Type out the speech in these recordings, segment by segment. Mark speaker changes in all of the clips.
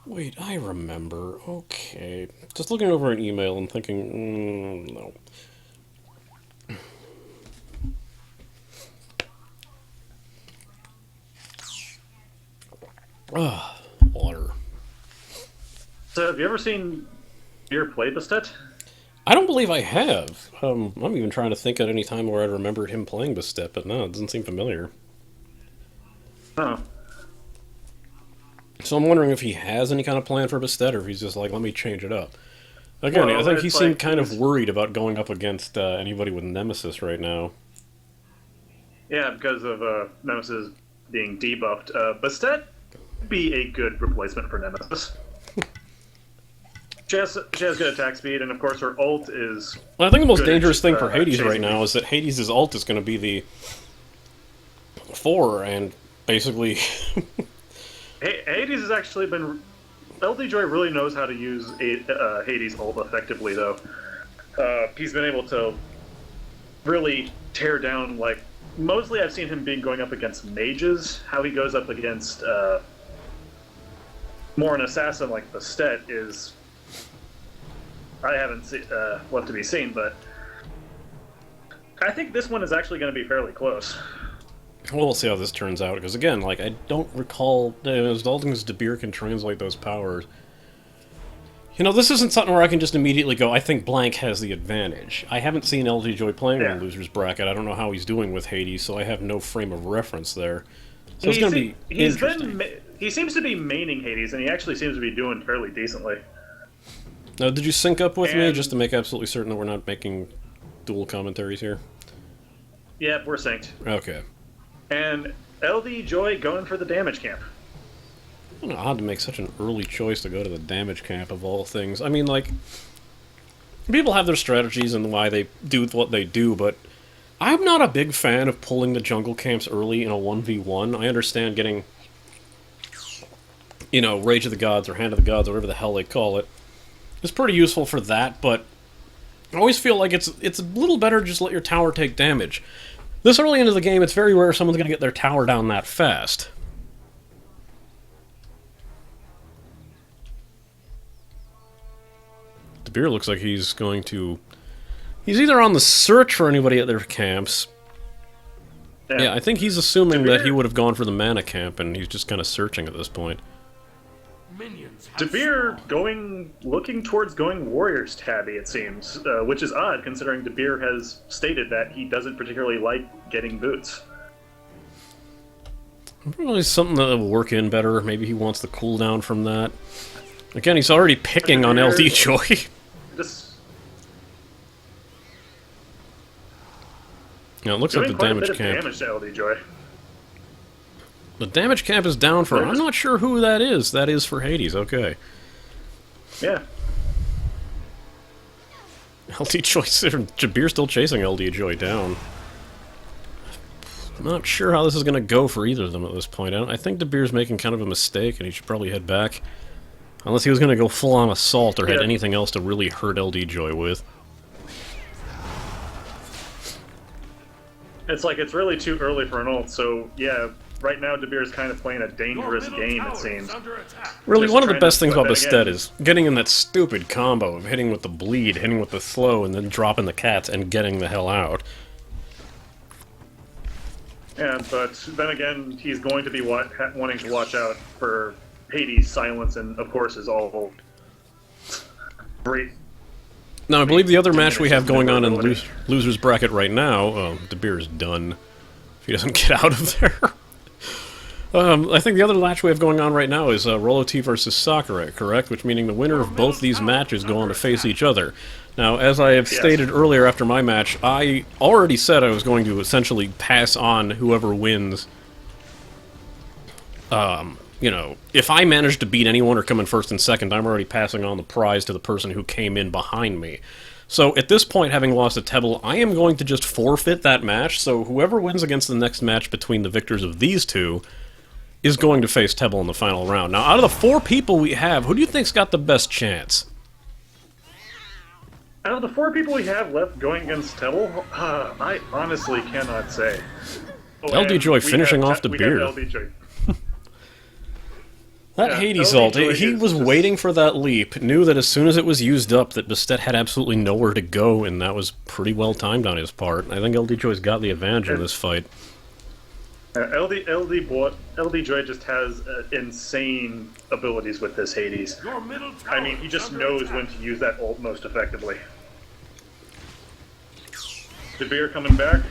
Speaker 1: Wait, I remember. Okay. Just looking over an email and thinking, no. Ah, water.
Speaker 2: So, have you ever seen Dabeer play Bastet?
Speaker 1: I don't believe I have. I'm even trying to think at any time where I remembered him playing Bastet, but no, it doesn't seem familiar.
Speaker 2: Oh.
Speaker 1: So I'm wondering if he has any kind of plan for Bastet, or if he's just like, let me change it up. Again, I
Speaker 2: Well,
Speaker 1: think he
Speaker 2: it's
Speaker 1: seemed
Speaker 2: like
Speaker 1: kind of worried about going up against anybody with Nemesis right now.
Speaker 2: yeah, because of Nemesis being debuffed. Bastet would be a good replacement for Nemesis. She has good attack speed, and of course her ult is.
Speaker 1: Well, I think the most
Speaker 2: good at
Speaker 1: dangerous thing for Hades right
Speaker 2: chasing
Speaker 1: now is that Hades' ult is going to be the 4, and basically...
Speaker 2: Hades has actually been. LDJoy really knows how to use Hades ult effectively, though. He's been able to really tear down, like, mostly I've seen him going up against mages. How he goes up against more an assassin like Bastet is, I haven't left to be seen, but I think this one is actually going to be fairly close.
Speaker 1: Well, we'll see how this turns out, because again, like, I don't recall, as long as Dabeer can translate those powers. You know, this isn't something where I can just immediately go, I think blank has the advantage. I haven't seen LDJoy playing in the loser's bracket. I don't know how he's doing with Hades, so I have no frame of reference there. So it's going to be interesting.
Speaker 2: He seems to be maining Hades, and he actually seems to be doing fairly decently.
Speaker 1: Now, did you sync up with me, just to make absolutely certain that we're not making dual commentaries here?
Speaker 2: Yeah, we're synced.
Speaker 1: Okay.
Speaker 2: And LDJoy going for the damage camp.
Speaker 1: It's odd to make such an early choice to go to the damage camp of all things. I mean, like, people have their strategies and why they do what they do, but I'm not a big fan of pulling the jungle camps early in a 1v1. I understand getting, you know, Rage of the Gods or Hand of the Gods, or whatever the hell they call it. It's pretty useful for that, but I always feel like it's a little better to just let your tower take damage. This early into the game, it's very rare someone's going to get their tower down that fast. Dabeer looks like he's going to... He's either on the search for anybody at their camps. Yeah, I think he's assuming that he would have gone for the mana camp, and he's just kind of searching at this point.
Speaker 2: Dabeer looking towards going Warriors tabby, it seems, which is odd considering Dabeer has stated that he doesn't particularly like getting boots.
Speaker 1: Probably something that will work in better. Maybe he wants the cooldown from that. Again, he's already picking on LDJoy. Now it looks like the damage camp.
Speaker 2: Damage to LDJoy.
Speaker 1: The damage camp is down for... I'm not sure who that is. That is for Hades, okay.
Speaker 2: Yeah.
Speaker 1: LDJoy... Dabeer's still chasing LDJoy down. I'm not sure how this is going to go for either of them at this point. I think Dabeer's making kind of a mistake, and he should probably head back. Unless he was going to go full-on assault or had anything else to really hurt LDJoy with.
Speaker 2: It's like it's really too early for an ult, so yeah... Right now, Dabeer is kind of playing a dangerous game, it seems.
Speaker 1: Really, one of the best things about Bastet is getting in that stupid combo of hitting with the bleed, hitting with the slow, and then dropping the cats and getting the hell out.
Speaker 2: Yeah, but then again, he's going to be wanting to watch out for Hades' silence, and of course is all great.
Speaker 1: Now, I believe the other match we have going on in Loser's Bracket right now, Dabeer is done. If he doesn't get out of there. I think the other match we have going on right now is Rolo T versus Sakurai, correct? Which meaning the winner of both these matches go on to face each other. Now, as I have stated earlier after my match, I already said I was going to essentially pass on whoever wins. You know, if I manage to beat anyone or come in first and second, I'm already passing on the prize to the person who came in behind me. So, at this point, having lost to Tebble, I am going to just forfeit that match, so whoever wins against the next match between the victors of these two is going to face Tebble in the final round. Now, out of the 4 people we have, who do you think's got the best chance?
Speaker 2: Out of the 4 people we have left going against Tebble, I honestly cannot say.
Speaker 1: LDJoy finishing off Dabeer. That
Speaker 2: Yeah,
Speaker 1: Hades
Speaker 2: LDJoy
Speaker 1: ult, he
Speaker 2: is
Speaker 1: was
Speaker 2: just-
Speaker 1: waiting for that leap, knew that as soon as it was used up that Bastet had absolutely nowhere to go, and that was pretty well timed on his part. I think LDJoy's got the advantage in this fight.
Speaker 2: LDJoy just has insane abilities with this Hades. I mean, he just knows when to use that ult most effectively. Dabeer coming back.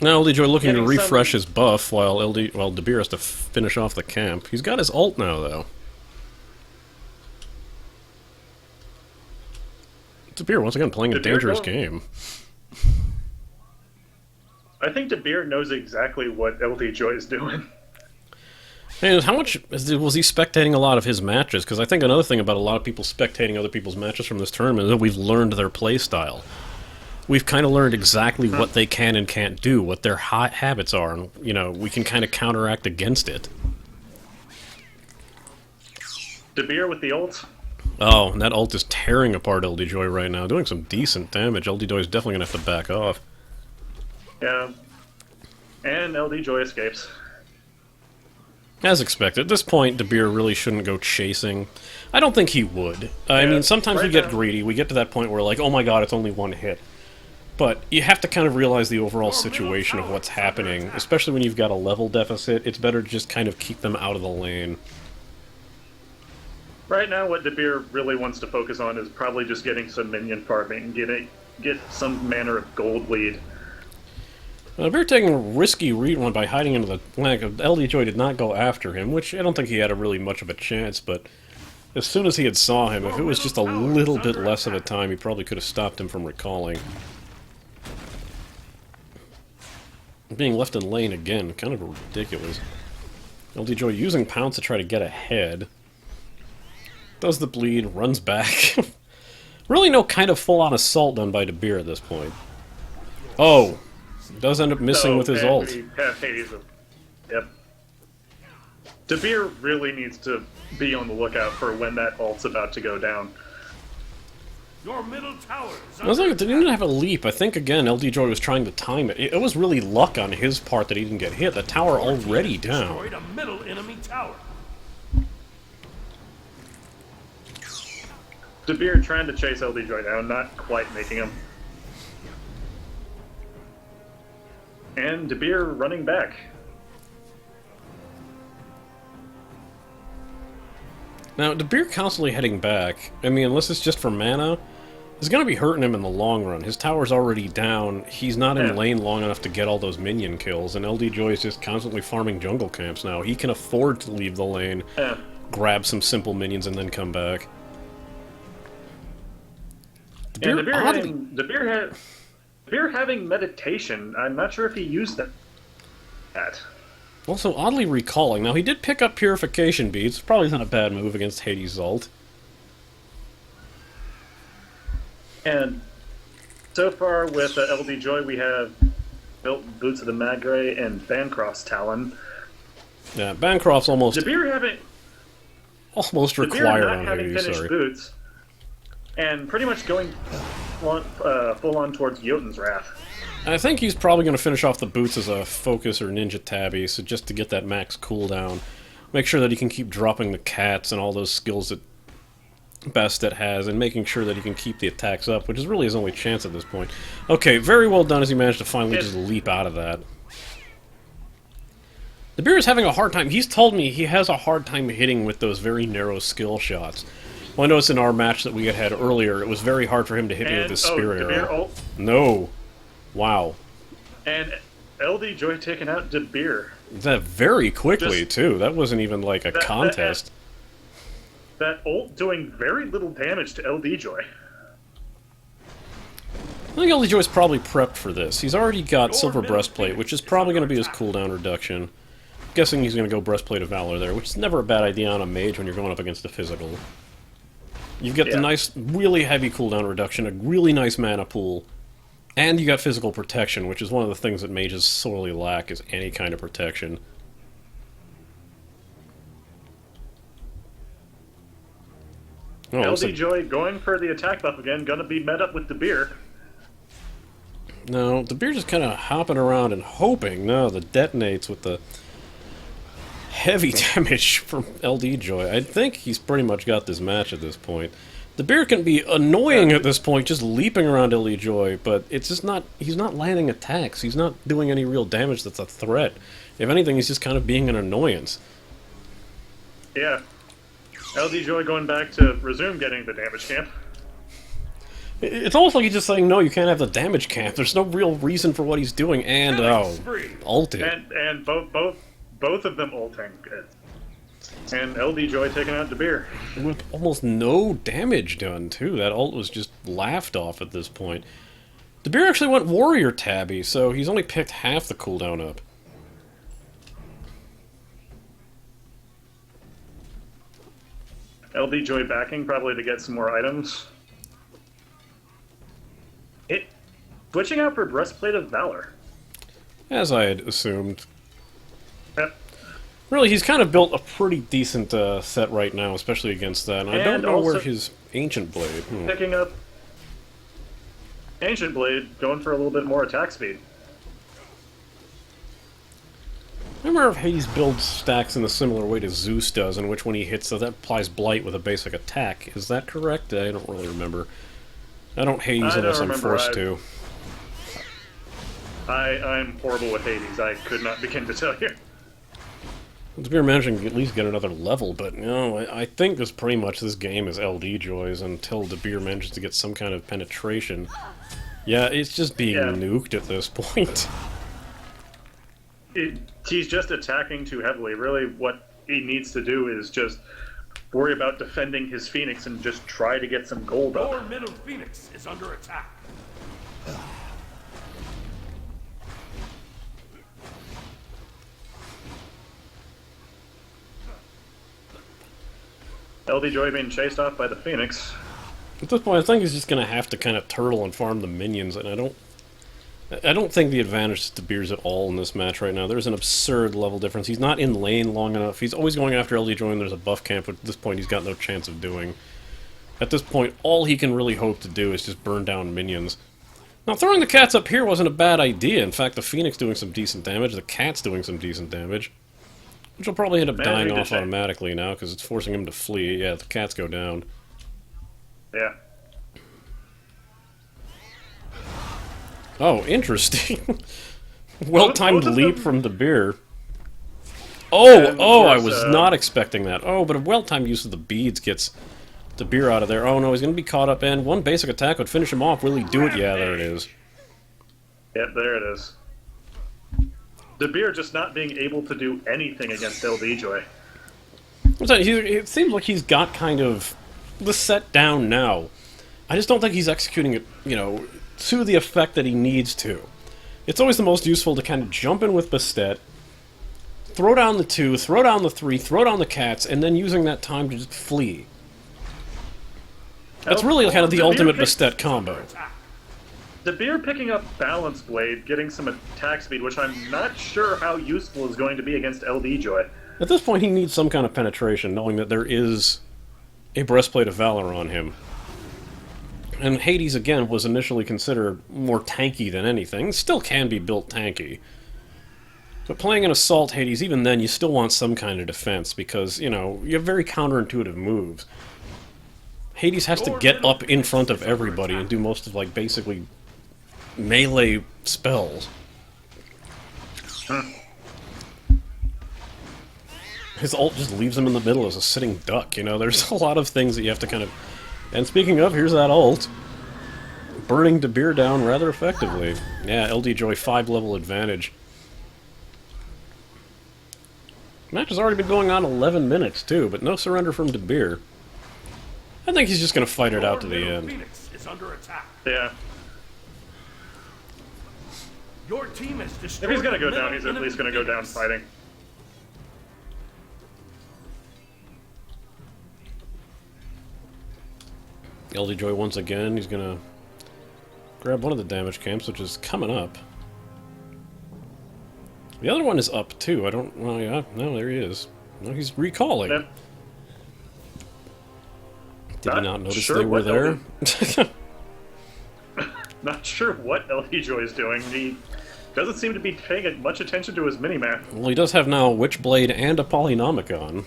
Speaker 1: Now LDJoy looking to
Speaker 2: Getting
Speaker 1: refresh
Speaker 2: some-
Speaker 1: his buff while Dabeer has to finish off the camp. He's got his ult now, though. Dabeer, once again, playing a
Speaker 2: Dabeer
Speaker 1: dangerous
Speaker 2: going-
Speaker 1: game.
Speaker 2: I think Dabeer knows exactly what LDJoy is doing.
Speaker 1: And how much was he spectating a lot of his matches? Because I think another thing about a lot of people spectating other people's matches from this tournament is that we've learned their play style. We've kind of learned exactly what they can and can't do, what their habits are, and, you know, we can kind of counteract against it.
Speaker 2: Dabeer with the ult.
Speaker 1: Oh, and that ult is tearing apart LDJoy right now, doing some decent damage. LDJoy is definitely going to have to back off.
Speaker 2: Yeah. And LDJoy escapes.
Speaker 1: As expected. At this point, Dabeer really shouldn't go chasing. I don't think he would. I
Speaker 2: Yeah,
Speaker 1: mean, sometimes we
Speaker 2: right
Speaker 1: get
Speaker 2: now-
Speaker 1: greedy. We get to that point where, like, oh my god, it's only one hit. But you have to kind of realize the overall situation of what's happening, especially when you've got a level deficit. It's better to just kind of keep them out of the lane.
Speaker 2: Right now, what Dabeer really wants to focus on is probably just getting some minion farming and get some manner of gold lead.
Speaker 1: Dabeer taking a risky one by hiding into the flank. LDJoy did not go after him, which I don't think he had really much of a chance, but as soon as he had saw him, if it was just a little bit less of a time, he probably could have stopped him from recalling. Being left in lane again, kind of ridiculous. LDJoy using Pounce to try to get ahead. Does the bleed, runs back. Really no kind of full-on assault done by Dabeer at this point. Oh! Does end up missing with his
Speaker 2: and
Speaker 1: ult.
Speaker 2: we have Hades. Yep. Dabeer really needs to be on the lookout for when that ult's about to go down.
Speaker 3: Your middle tower is
Speaker 1: I was like, it didn't even have a leap. I think, again, LDJoy was trying to time it. It was really luck on his part that he didn't get hit. The tower already down.
Speaker 3: destroyed a middle enemy tower.
Speaker 2: Dabeer trying to chase LDJoy down, not quite making him. And Dabeer running back.
Speaker 1: Now, Dabeer constantly heading back, I mean, unless it's just for mana, is going to be hurting him in the long run. His tower's already down, he's not in
Speaker 2: Yeah.
Speaker 1: lane long enough to get all those minion kills, and LDJoy is just constantly farming jungle camps now. He can afford to leave the lane,
Speaker 2: Yeah.
Speaker 1: grab some simple minions, and then come back.
Speaker 2: And
Speaker 1: Dabeer, oddly,
Speaker 2: Dabeer having meditation. I'm not sure if he used that.
Speaker 1: also oddly recalling. Now, he did pick up Purification Beads, probably not a bad move against Hades' ult.
Speaker 2: And so far with LDJoy, we have built Boots of the Magray and Bancroft's Talon.
Speaker 1: Yeah, Bancroft's almost
Speaker 2: Dabeer
Speaker 1: required
Speaker 2: not
Speaker 1: on
Speaker 2: having
Speaker 1: Hades,
Speaker 2: finished
Speaker 1: sorry.
Speaker 2: Boots, and pretty much going full on towards Jotun's Wrath.
Speaker 1: I think he's probably going to finish off the boots as a focus or ninja tabby, so just to get that max cooldown. Make sure that he can keep dropping the cats and all those skills that Bastet has, and making sure that he can keep the attacks up, which is really his only chance at this point. Okay, very well done as he managed to finally just leap out of that. Dabeer is having a hard time. He's told me he has a hard time hitting with those very narrow skill shots. Well, I noticed in our match that we had earlier, it was very hard for him to hit me with
Speaker 2: And
Speaker 1: his spirit
Speaker 2: Dabeer
Speaker 1: arrow.
Speaker 2: ult,
Speaker 1: No. Wow.
Speaker 2: and LDJoy taking out Dabeer.
Speaker 1: That very quickly,
Speaker 2: Just-
Speaker 1: too. That wasn't even like a contest.
Speaker 2: That ult doing very little damage to LDJoy.
Speaker 1: I think LDJoy's probably prepped for this. He's already got Silver Breastplate, which is probably going to be his cooldown reduction. Guessing he's going to go Breastplate of Valor there, which is never a bad idea on a mage when you're going up against a physical. You've got the
Speaker 2: Yeah.
Speaker 1: nice, really heavy cooldown reduction, a really nice mana pool, and you got physical protection, which is one of the things that mages sorely lack, is any kind of protection. Oh, looks like-
Speaker 2: LDJoy going for the attack buff again, gonna be met up with Dabeer.
Speaker 1: No, Dabeer just kind of hopping around and hoping. No, the detonates with the heavy damage from LDJoy. I think he's pretty much got this match at this point. Dabeer can be annoying at this point, just leaping around LDJoy, but it's just not... He's not landing attacks. He's not doing any real damage that's a threat. If anything, he's just kind of being an annoyance.
Speaker 2: Yeah. LDJoy going back to resume getting the damage camp.
Speaker 1: It's almost like he's just saying, no, you can't have the damage camp. There's no real reason for what he's doing, and, ulted.
Speaker 2: And both of them ulting. And LDJoy taking out Dabeer.
Speaker 1: With almost no damage done, too. That ult was just laughed off at this point. Dabeer actually went Warrior Tabby, so he's only picked half the cooldown up.
Speaker 2: LDJoy backing probably to get some more items. Switching out for Breastplate of Valor.
Speaker 1: As I had assumed.
Speaker 2: Yep.
Speaker 1: Really, he's kind of built a pretty decent set right now, especially against that. And I don't know where his Ancient Blade...
Speaker 2: Picking up Ancient Blade, going for a little bit more attack speed.
Speaker 1: I remember if Hades builds stacks in a similar way to Zeus does, in which when he hits that applies Blight with a basic attack. Is that correct? I don't really remember. I don't Hades unless I'm forced to.
Speaker 2: I'm horrible with Hades. I could not begin to tell you.
Speaker 1: Dabeer managing to at least get another level, but no, I think this pretty much this game is LDJoy's until Dabeer manages to get some kind of penetration. Yeah, it's just being nuked at this point.
Speaker 2: He's just attacking too heavily. Really, what he needs to do is just worry about defending his Phoenix and just try to get some gold up.
Speaker 3: Your middle Phoenix is under attack.
Speaker 2: LDJoy being chased off by the Phoenix.
Speaker 1: At this point, I think he's just going to have to kind of turtle and farm the minions, and I don't think the advantage is Dabeer's at all in this match right now. There's an absurd level difference. He's not in lane long enough. He's always going after LDJoy and there's a buff camp, but at this point he's got no chance of doing. At this point, all he can really hope to do is just burn down minions. Now, throwing the cats up here wasn't a bad idea. In fact, the Phoenix doing some decent damage, the cat's doing some decent damage. Which will probably end up dying off automatically now, because it's forcing him to flee. Yeah, the cats go down.
Speaker 2: Yeah.
Speaker 1: Oh, interesting. Well-timed leap from Dabeer. Oh, I was not expecting that. Oh, but a well-timed use of the beads gets Dabeer out of there. Oh no, he's going to be caught up, and one basic attack would finish him off. Will he do it? Yeah, there it is.
Speaker 2: Yep, there it is. Dabeer just not being able to do anything against LDJoy.
Speaker 1: It seems like he's got kind of the set down now. I just don't think he's executing it, to the effect that he needs to. It's always the most useful to kind of jump in with Bastet, throw down the 2, throw down the 3, throw down the cats, and then using that time to just flee. That's really kind of the ultimate Bastet combo.
Speaker 2: Dabeer picking up Balance Blade, getting some attack speed, which I'm not sure how useful is going to be against LDJoy.
Speaker 1: At this point, he needs some kind of penetration, knowing that there is a Breastplate of Valor on him. And Hades, again, was initially considered more tanky than anything. Still can be built tanky. But playing an Assault Hades, even then, you still want some kind of defense, because, you have very counterintuitive moves. Hades has to get up in front of everybody and do most of, basically melee spells. His ult just leaves him in the middle as a sitting duck, There's a lot of things that you have to kind of... And speaking of, here's that ult. Burning Dabeer down rather effectively. Yeah, LDJoy 5-level advantage. Match has already been going on 11 minutes, too, but no surrender from Dabeer. I think he's just going to fight it out to the end.
Speaker 3: Phoenix is under attack.
Speaker 2: Yeah.
Speaker 3: Your team has destroyed.
Speaker 2: If he's going to go down, he's at least going to go down fighting.
Speaker 1: LDJoy once again, he's going to grab one of the damage camps, which is coming up. The other one is up, too. I don't... Well, yeah, no, there he is. No, he's recalling.
Speaker 2: Yeah.
Speaker 1: Did he not notice they were there?
Speaker 2: Not sure what LDJoy is doing. He doesn't seem to be paying much attention to his minimap.
Speaker 1: Well, he does have now a Witchblade and a Polynomicon.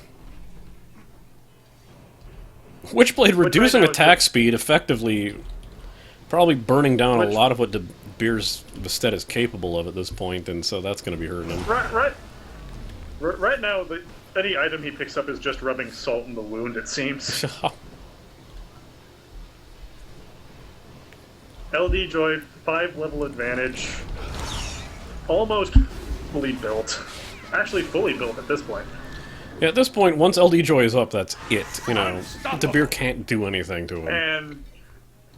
Speaker 1: Witchblade reducing
Speaker 2: right now
Speaker 1: attack speed, effectively probably burning down a lot of what Dabeer's Bastet is capable of at this point, and so that's going to be hurting him.
Speaker 2: Right now, any item he picks up is just rubbing salt in the wound, it seems. LDJoy, 5-level advantage. Almost fully built. Actually, fully built at this point.
Speaker 1: Yeah, at this point, once LDJoy is up, that's it. You know, Dabeer can't do anything to him.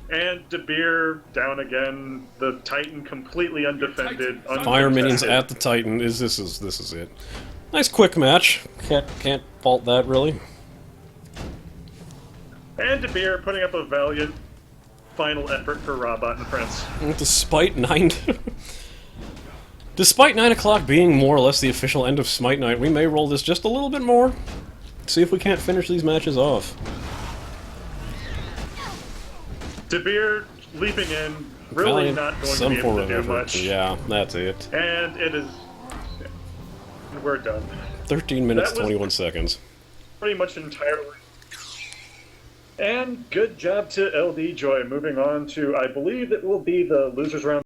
Speaker 2: And Dabeer down again. The Titan completely undefended.
Speaker 1: Fire minions at the Titan. This is it. Nice quick match. Can't fault that really.
Speaker 2: And Dabeer putting up a valiant final effort for Robot and friends.
Speaker 1: Despite 9 o'clock being more or less the official end of Smite Night, we may roll this just a little bit more. See if we can't finish these matches off.
Speaker 2: Dabeer leaping in, really
Speaker 1: Valiant,
Speaker 2: not going to
Speaker 1: some
Speaker 2: be able
Speaker 1: form
Speaker 2: to
Speaker 1: of
Speaker 2: do
Speaker 1: effort.
Speaker 2: much.
Speaker 1: Yeah, that's it.
Speaker 2: And it is... We're done.
Speaker 1: 13 minutes,
Speaker 2: That was
Speaker 1: 21 seconds.
Speaker 2: pretty much entirely. And good job to LDJoy. Moving on to, I believe it will be the losers round.